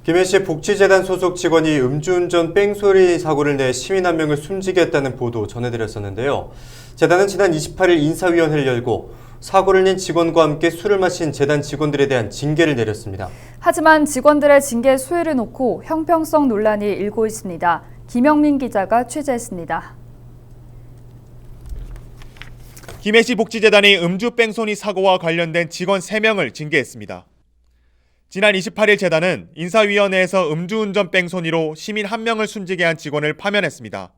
김해시 복지재단 소속 직원이 음주운전 뺑소리 사고를 내 시민 한 명을 숨지게 했다는 보도 전해드렸었는데요. 재단은 지난 28일 인사위원회를 열고 사고를 낸 직원과 함께 술을 마신 재단 직원들에 대한 징계를 내렸습니다. 하지만 직원들의 징계 수위를 놓고 형평성 논란이 일고 있습니다. 김영민 기자가 취재했습니다. 김해시 복지재단이 음주 뺑소니 사고와 관련된 직원 3명을 징계했습니다. 지난 28일 재단은 인사위원회에서 음주운전 뺑소니로 시민 1명을 숨지게 한 직원을 파면했습니다.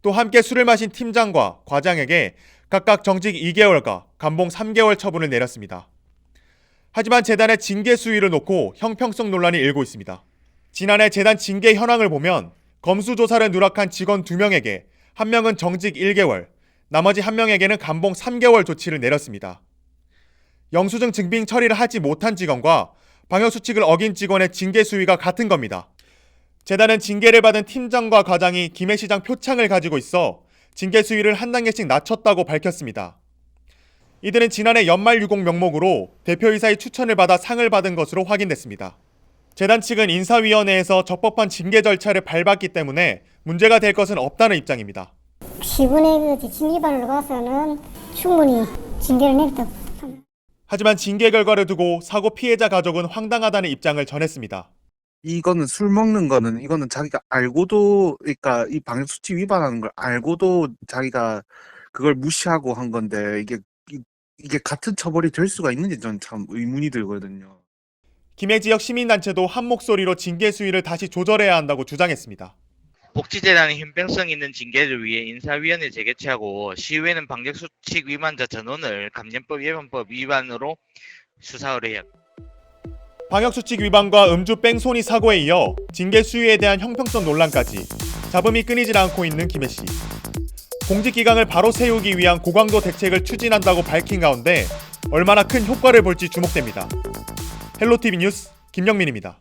또 함께 술을 마신 팀장과 과장에게 각각 정직 2개월과 감봉 3개월 처분을 내렸습니다. 하지만 재단의 징계 수위를 놓고 형평성 논란이 일고 있습니다. 지난해 재단 징계 현황을 보면 검수 조사를 누락한 직원 2명에게 1명은 정직 1개월, 나머지 1명에게는 감봉 3개월 조치를 내렸습니다. 영수증 증빙 처리를 하지 못한 직원과 방역수칙을 어긴 직원의 징계 수위가 같은 겁니다. 재단은 징계를 받은 팀장과 과장이 김해시장 표창을 가지고 있어 징계 수위를 한 단계씩 낮췄다고 밝혔습니다. 이들은 지난해 연말유공 명목으로 대표이사의 추천을 받아 상을 받은 것으로 확인됐습니다. 재단 측은 인사위원회에서 적법한 징계 절차를 밟았기 때문에 문제가 될 것은 없다는 입장입니다. 시군의 징계반으로 가서는 충분히 징계를 내렸다고. 하지만 징계 결과를 두고 사고 피해자 가족은 황당하다는 입장을 전했습니다. 이거는 술 먹는 거는 이거는 자기가 알고도 그러니까 이 방역수칙 위반하는 걸 알고도 자기가 그걸 무시하고 한 건데 이게 같은 처벌이 될 수가 있는지 전 참 의문이 들거든요. 김해 지역 시민단체도 한 목소리로 징계 수위를 다시 조절해야 한다고 주장했습니다. 복지재단이 형평성 있는 징계를 위해 인사위원회 재개최하고 시의회는 방역수칙 위반자 전원을 감염법 예방법 위반으로 수사 의뢰했다. 방역수칙 위반과 음주 뺑소니 사고에 이어 징계 수위에 대한 형평성 논란까지 잡음이 끊이질 않고 있는 김해시. 공직기강을 바로 세우기 위한 고강도 대책을 추진한다고 밝힌 가운데 얼마나 큰 효과를 볼지 주목됩니다. 헬로티비 뉴스 김영민입니다.